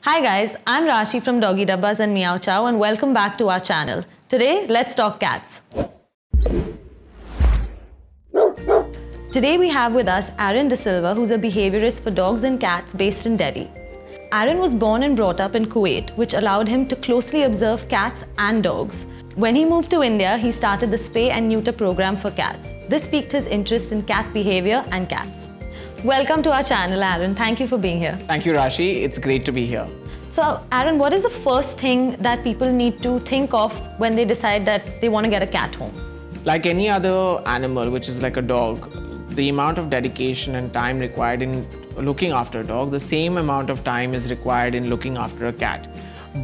Hi guys, I'm Rashi from Doggy Dabbas and Meow Chow and welcome back to our channel. Today, let's talk cats. Today we have with us Aaron De Silva, who's a behaviorist for dogs and cats based in Delhi. Aaron was born and brought up in Kuwait, which allowed him to closely observe cats and dogs. When he moved to India, he started the Spay and Neuter program for cats. This piqued his interest in cat behavior and cats. Welcome to our channel, Aaron. Thank you for being here. Thank you, Rashi. It's great to be here. So, Aaron, what is the first thing that people need to think of when they decide that they want to get a cat home? Like any other animal, which is like a dog, the amount of dedication and time required in looking after a dog, the same amount of time is required in looking after a cat.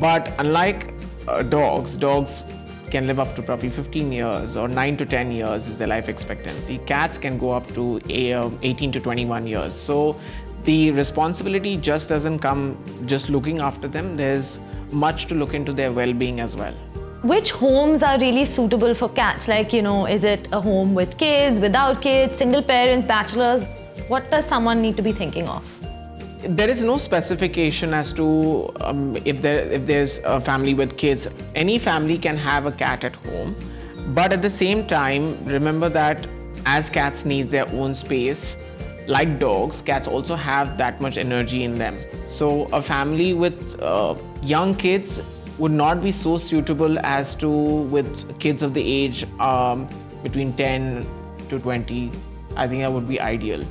But unlike dogs can live up to probably 15 years or 9 to 10 years is their life expectancy. Cats can go up to 18 to 21 years. So the responsibility just doesn't come just looking after them. There's much to look into their well-being as well. Which homes are really suitable for cats? Like, is it a home with kids, without kids, single parents, bachelors? What does someone need to be thinking of? There is no specification as to if there's a family with kids. Any family can have a cat at home, but at the same time, remember that as cats need their own space, like dogs, cats also have that much energy in them. So a family with young kids would not be so suitable as to with kids of the age between 10 to 20. I think that would be ideal.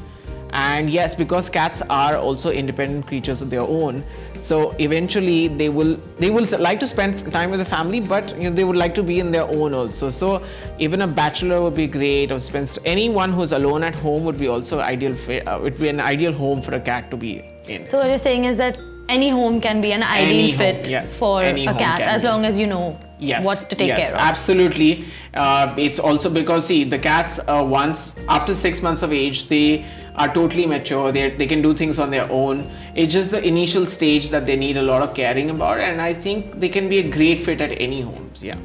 And yes, because cats are also independent creatures of their own, so eventually they will like to spend time with the family, but they would like to be in their own also. So even a bachelor would be great, or anyone who's alone at home would be also ideal. Would be an ideal home for a cat to be in. So what you're saying is that any home can be an ideal fit for a cat, as long as you know what to take care of. Absolutely. It's also because the cats once after 6 months of age, they are totally mature. They can do things on their own. It's just the initial stage that they need a lot of caring about, and I think they can be a great fit at any homes. Yeah.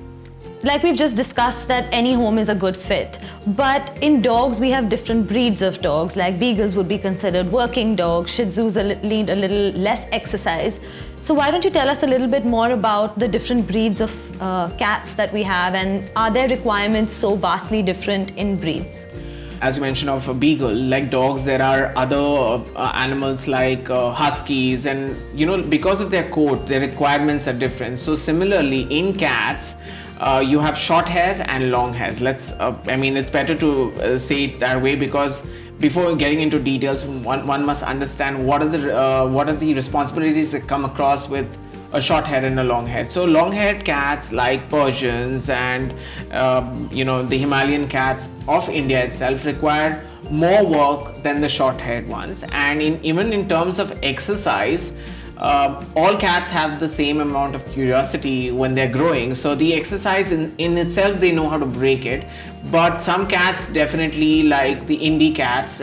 Like we've just discussed that any home is a good fit, but in dogs we have different breeds of dogs. Like beagles would be considered working dogs, Shih Tzus need a little less exercise. So why don't you tell us a little bit more about the different breeds of cats that we have, and are their requirements so vastly different in breeds? As you mentioned of a beagle, like dogs, there are other animals like huskies, and because of their coat, their requirements are different. So similarly, in cats, you have short hairs and long hairs. It's better to say it that way, because before getting into details, one must understand what are the responsibilities that come across with a short hair and a long hair. So long-haired cats like Persians and the Himalayan cats of India itself require more work than the short-haired ones. And even in terms of exercise, all cats have the same amount of curiosity when they're growing. So the exercise in itself, they know how to break it. But some cats definitely, like the Indie cats,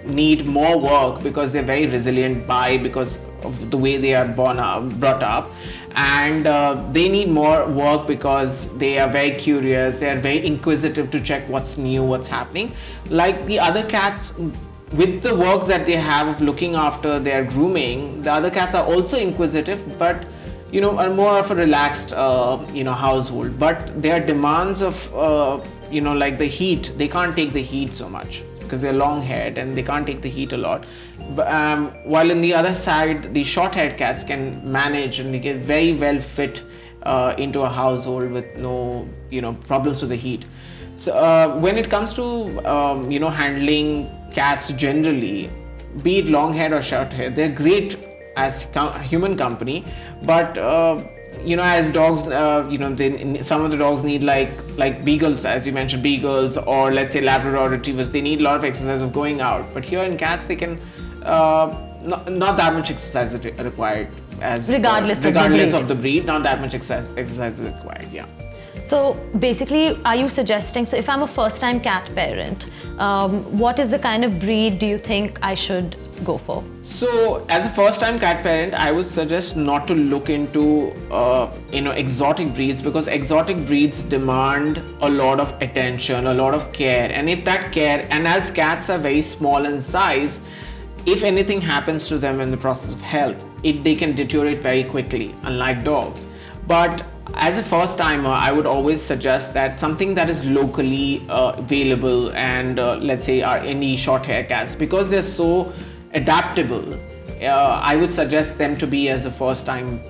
need more work because they're very resilient because of the way they are brought up. And they need more work because they are very curious. They are very inquisitive to check what's new, what's happening. Like the other cats, with the work that they have of looking after their grooming, the other cats are also inquisitive, but are more of a relaxed household. But their demands of like the heat, they can't take the heat so much because they're long haired and they can't take the heat a lot. While in the other side, the short haired cats can manage and they get very well fit into a household with no problems with the heat. So when it comes to handling cats generally, be it long hair or short hair, they're great as human company. But as dogs, some of the dogs need like beagles, as you mentioned, beagles, or let's say Labrador retrievers. They need a lot of exercise of going out. But here in cats, they can not that much exercise is required, as regardless of the breed. Not that much exercise is required. Yeah. So basically, are you suggesting, so if I'm a first-time cat parent, what is the kind of breed do you think I should go for? So as a first-time cat parent, I would suggest not to look into exotic breeds, because exotic breeds demand a lot of attention, a lot of care, and as cats are very small in size, if anything happens to them in the process of health, they can deteriorate very quickly, unlike dogs. But as a first timer, I would always suggest that something that is locally available, and let's say are any short hair cats, because they're so adaptable. I would suggest them to be as a first time,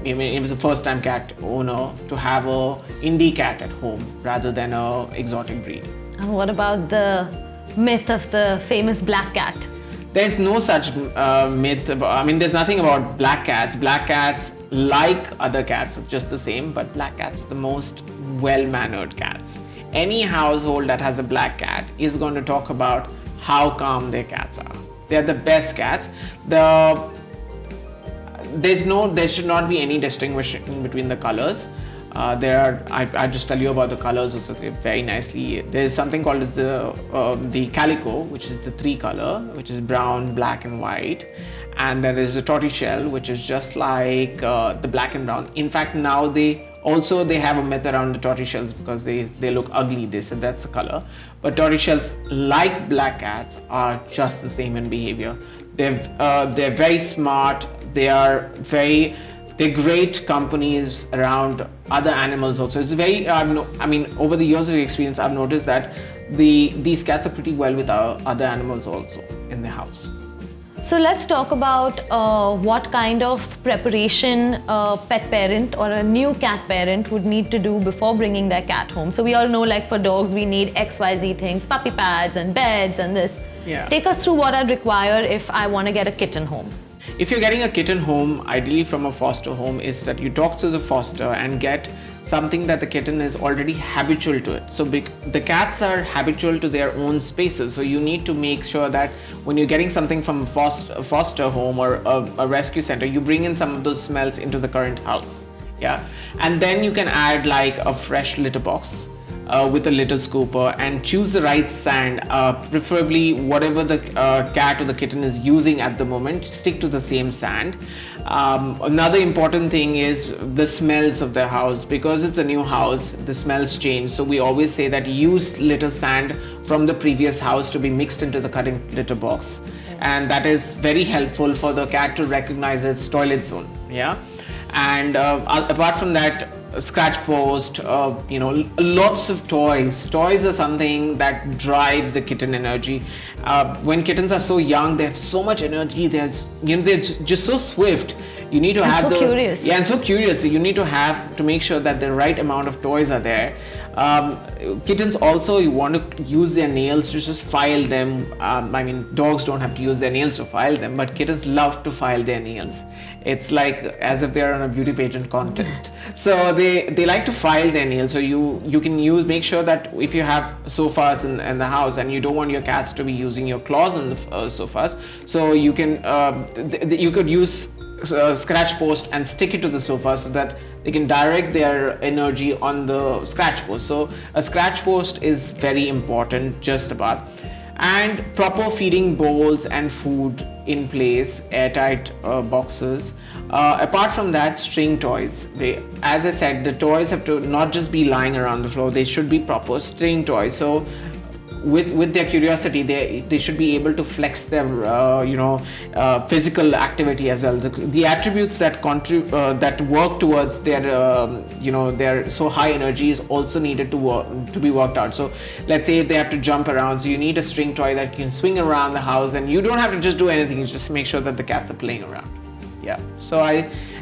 it was a first time cat owner, to have a indie cat at home rather than a exotic breed. And what about the myth of the famous black cat? There's no such myth. There's nothing about black cats. Black cats, like other cats, are just the same, but black cats are the most well-mannered cats. Any household that has a black cat is going to talk about how calm their cats are. They're the best cats. There should not be any distinguishing between the colors. I just tell you about the colors also very nicely. There's something called as the calico, which is the 3 color, which is brown, black and white. And then there's the tortoiseshell, which is just like the black and brown. In fact, now they have a myth around the tortoiseshells because they look ugly. They said that's the color. But tortoiseshells, like black cats, are just the same in behavior. They're very smart. They're great companies around other animals also. It's very, over the years of experience, I've noticed that these cats are pretty well with our other animals also in the house. So let's talk about what kind of preparation a pet parent or a new cat parent would need to do before bringing their cat home. So we all know, like for dogs, we need XYZ things, puppy pads and beds and this. Yeah. Take us through what I'd require if I want to get a kitten home. If you're getting a kitten home, ideally from a foster home, is that you talk to the foster and get something that the kitten is already habitual to it. So the cats are habitual to their own spaces. So you need to make sure that when you're getting something from a foster home or a rescue center, you bring in some of those smells into the current house. Yeah. And then you can add like a fresh litter box with a litter scooper, and choose the right sand, preferably whatever the cat or the kitten is using at the moment. Stick to the same sand. Another important thing is the smells of the house. Because it's a new house, the smells change. So we always say that use litter sand from the previous house to be mixed into the current litter box. And that is very helpful for the cat to recognize its toilet zone. Yeah. And apart from that, scratch post, lots of toys. Toys are something that drives the kitten energy. When kittens are so young, they have so much energy. They're just so swift. You need to have curious. Yeah, and so curious. You need to make sure that the right amount of toys are there. Kittens also, you want to use their nails to just file them. Dogs don't have to use their nails to file them, but kittens love to file their nails. It's like as if they're on a beauty pageant contest. So they like to file their nails. So you can make sure that if you have sofas in the house and you don't want your cats to be using your claws on the sofas, so you could use scratch post and stick it to the sofa so that they can direct their energy on the scratch post. So a scratch post is very important, just about. And proper feeding bowls and food in place, airtight boxes. Apart from that, string toys. As I said, the toys have to not just be lying around the floor. They should be proper string toys. So with their curiosity, they should be able to flex their physical activity as well. The attributes that that work towards their so high energy is also needed to be worked out. So let's say if they have to jump around, so you need a string toy that can swing around the house, and you don't have to just do anything. You just make sure that the cats are playing around. Yeah. So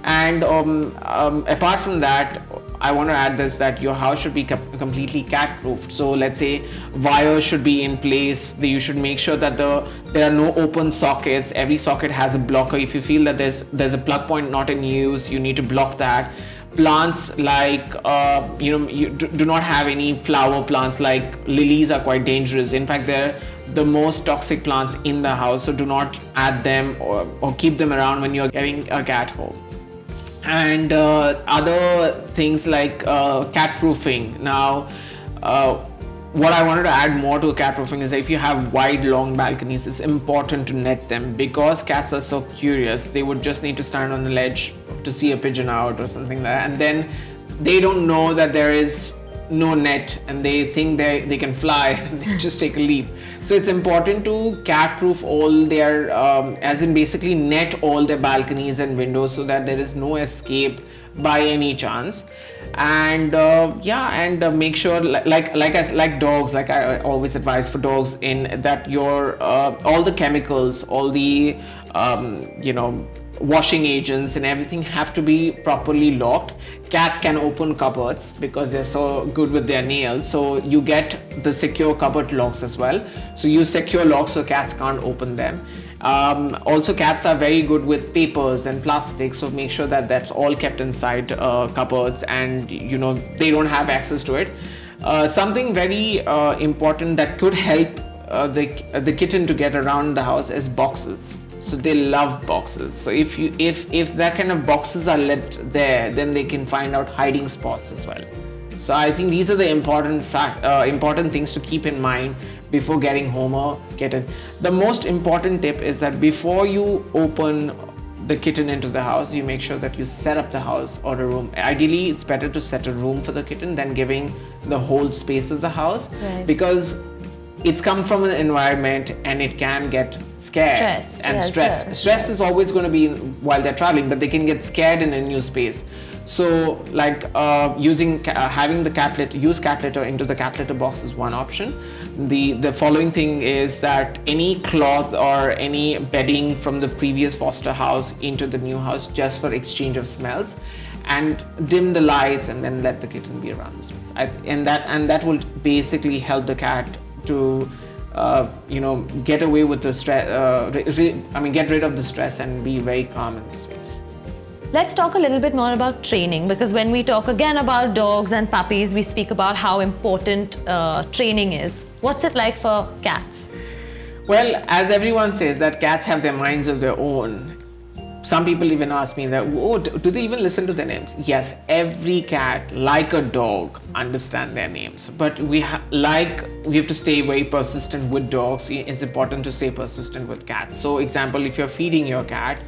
apart from that, I want to add this, that your house should be completely cat proofed. So let's say wires should be in place. You should make sure that there are no open sockets. Every socket has a blocker. If you feel that there's a plug point not in use, you need to block that. Plants like you do not have any flower plants, like lilies are quite dangerous. In fact, they're the most toxic plants in the house, so do not add them or keep them around when you're getting a cat home. And other things like cat proofing. Now what I wanted to add more to cat proofing is that if you have wide long balconies, it's important to net them, because cats are so curious. They would just need to stand on the ledge to see a pigeon out or something like that, and then they don't know that there is no net and they think they can fly and they just take a leap. So it's important to cat-proof all their, as in basically net all their balconies and windows so that there is no escape by any chance. And make sure, like dogs, like I always advise for dogs, in that your all the chemicals, all the washing agents and everything have to be properly locked. Cats can open cupboards because they're so good with their nails, so you get the secure cupboard locks as well. So you secure locks so cats can't open them. Also, cats are very good with papers and plastic, so make sure that that's all kept inside cupboards, and they don't have access to it. Something very important that could help the kitten to get around the house is boxes. So they love boxes. So if that kind of boxes are let there, then they can find out hiding spots as well. So I think these are the important things to keep in mind before getting home a kitten. The most important tip is that before you open the kitten into the house, you make sure that you set up the house or a room. Ideally, it's better to set a room for the kitten than giving the whole space of the house, right, because it's come from an environment and it can get scared and stressed. Stress is always going to be while they're traveling, but they can get scared in a new space. So like having the use cat litter into the cat litter box is one option. The following thing is that any cloth or any bedding from the previous foster house into the new house, just for exchange of smells, and dim the lights and then let the kitten be around the space. And that will basically help the cat to get away with the stress, get rid of the stress and be very calm in the space. Let's talk a little bit more about training, because when we talk again about dogs and puppies, we speak about how important training is. What's it like for cats? Well, as everyone says that cats have their minds of their own. Some people even ask me that, do they even listen to their names? Yes, every cat, like a dog, understand their names. But we have to stay very persistent with dogs. It's important to stay persistent with cats. So, example, if you're feeding your cat,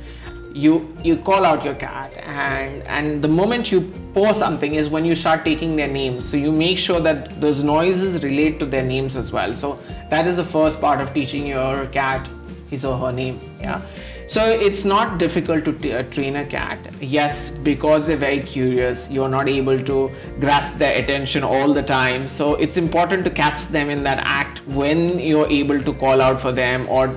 you call out your cat, and the moment you pour something is when you start taking their names. So you make sure that those noises relate to their names as well. So that is the first part of teaching your cat his or her name. Yeah. So it's not difficult to train a cat. Yes, because they're very curious, you're not able to grasp their attention all the time. So it's important to catch them in that act when you're able to call out for them, or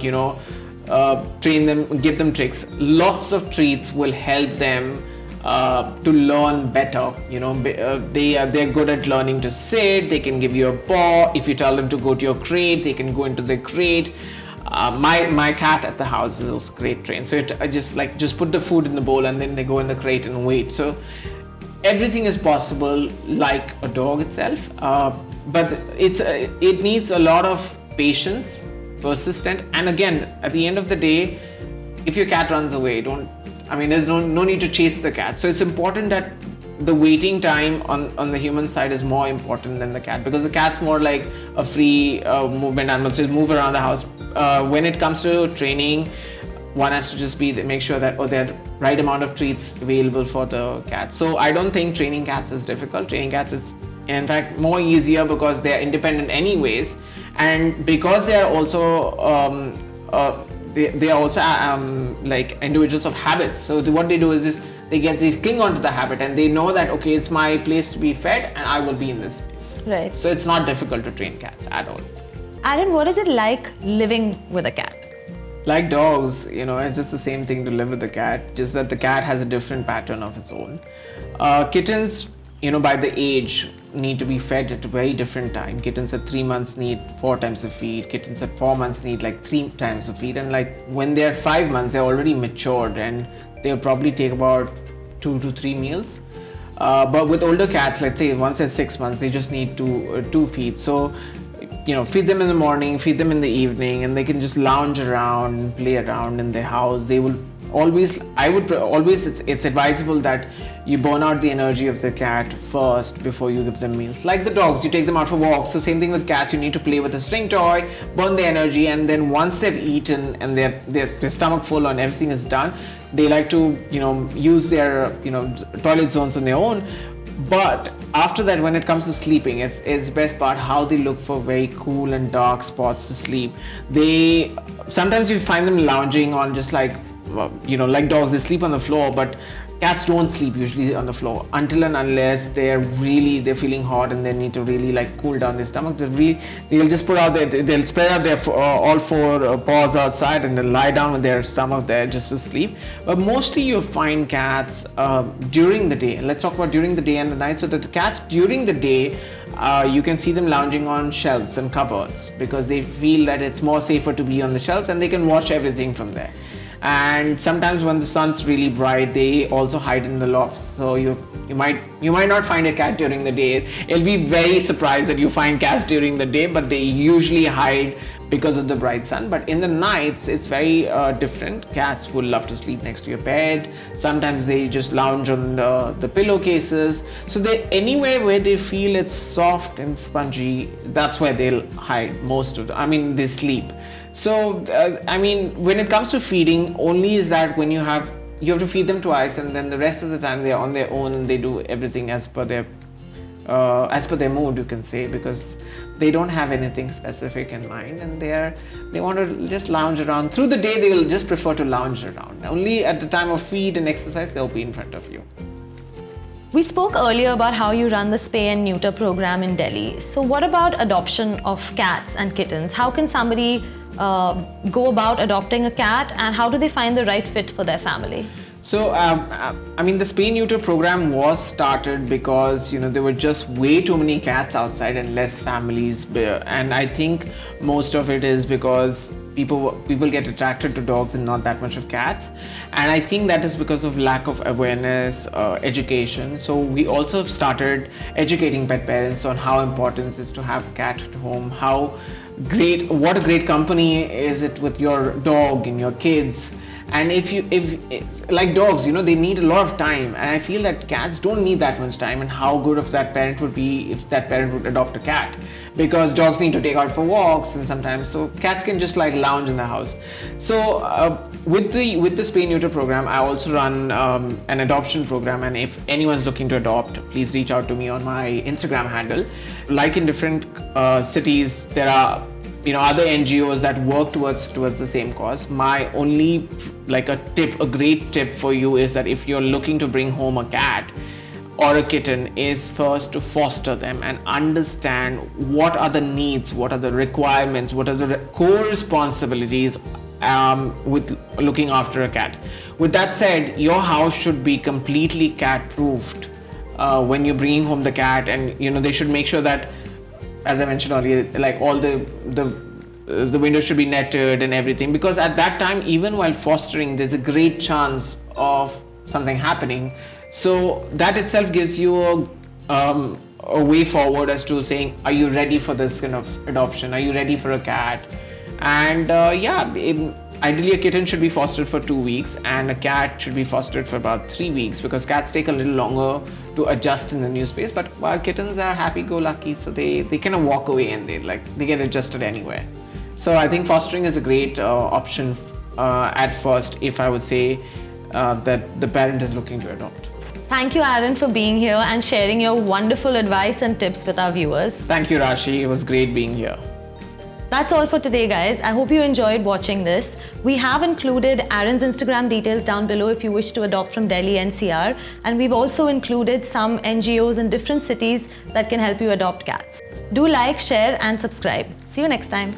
train them, give them tricks. Lots of treats will help them to learn better. They're good at learning to sit. They can give you a paw. If you tell them to go to your crate, they can go into the crate. My cat at the house is also crate trained. So I just put the food in the bowl and then they go in the crate and wait. So everything is possible like a dog itself, but it needs a lot of patience, persistent, and again, at the end of the day, if your cat runs away, there's no need to chase the cat. So it's important that the waiting time on the human side is more important than the cat, because the cat's more like a free movement animal, so it'll move around the house. When it comes to training, one has to just make sure that there are right amount of treats available for the cat. So I don't think training cats is difficult. Training cats is in fact more easier because they are independent anyways, and because they are also they are also like individuals of habits. So what they do is just they cling onto the habit, and they know that okay, it's my place to be fed and I will be in this space. Right. So it's not difficult to train cats at all. Aaron, what is it like living with a cat? Like dogs, it's just the same thing to live with a cat, just that the cat has a different pattern of its own. Kittens, by the age, need to be fed at a very different time. Kittens at 3 months need 4 times a feed. Kittens at 4 months need like 3 times a feed. And like when they're 5 months, they're already matured and they'll probably take about 2 to 3 meals. But with older cats, let's say once they're 6 months, they just need 2 feeds. So feed them in the morning, feed them in the evening, and they can just lounge around and play around in their house. They will always, it's advisable that you burn out the energy of the cat first before you give them meals. Like the dogs, you take them out for walks. So same thing with cats, you need to play with a string toy, burn the energy, and then once they've eaten and their stomach full and everything is done, they like to, use their, toilet zones on their own. But after that, when it comes to sleeping, it's best part how they look for very cool and dark spots to sleep. They sometimes you find them lounging on just like like dogs, they sleep on the floor, but cats don't sleep usually on the floor until and unless they're feeling hot and they need to really like cool down their stomach. They'll just they'll spread out their all four paws outside and they'll lie down with their stomach there just to sleep. But mostly you'll find cats during the day. Let's talk about during the day and the night. So that the cats during the day, you can see them lounging on shelves and cupboards because they feel that it's more safer to be on the shelves and they can watch everything from there. And sometimes when the sun's really bright, they also hide in the lofts. So you might not find a cat during the day. It'll be very surprised that you find cats during the day, but they usually hide because of the bright sun. But in the nights, it's very different. Cats would love to sleep next to your bed. Sometimes they just lounge on the pillowcases. So they anywhere where they feel it's soft and spongy, that's where they'll hide most of they sleep. So when it comes to feeding, only is that when you have to feed them twice, and then the rest of the time they're on their own and they do everything as per their mood, you can say, because they don't have anything specific in mind and they want to just lounge around. Through the day they will just prefer to lounge around. Only at the time of feed and exercise they'll be in front of you. We spoke earlier about how you run the spay and neuter program in Delhi. So what about adoption of cats and kittens? How can somebody go about adopting a cat, and how do they find the right fit for their family? So, the spay neuter program was started because there were just way too many cats outside and less families, and I think most of it is because people get attracted to dogs and not that much of cats, and I think that is because of lack of awareness, education. So we also have started educating pet parents on how important it is to have a cat at home, what a great company is it with your dog and your kids. And if like dogs, they need a lot of time, and I feel that cats don't need that much time. And how good of that parent would be if that parent would adopt a cat, because dogs need to take out for walks and sometimes, so cats can just like lounge in the house. So with the spay neuter program, I also run an adoption program, and if anyone's looking to adopt, please reach out to me on my Instagram handle. Like in different cities, there are other NGOs that work towards the same cause. My only a great tip for you is that if you're looking to bring home a cat or a kitten, is first to foster them and understand what are the needs, what are the requirements, what are the core responsibilities with looking after a cat. With that said, your house should be completely cat proofed when you're bringing home the cat, and they should make sure that, as I mentioned earlier, like all the windows should be netted and everything, because at that time, even while fostering, there's a great chance of something happening. So that itself gives you a way forward as to saying, are you ready for this kind of adoption? Are you ready for a cat? And ideally a kitten should be fostered for 2 weeks and a cat should be fostered for about 3 weeks, because cats take a little longer to adjust in the new space, but kittens are happy-go-lucky, so they kind of walk away and they get adjusted anywhere. So I think fostering is a great option at first, if I would say that the parent is looking to adopt. Thank you, Aaron, for being here and sharing your wonderful advice and tips with our viewers. Thank you, Rashi. It was great being here. That's all for today, guys. I hope you enjoyed watching this. We have included Aaron's Instagram details down below if you wish to adopt from Delhi NCR. And we've also included some NGOs in different cities that can help you adopt cats. Do like, share, and subscribe. See you next time.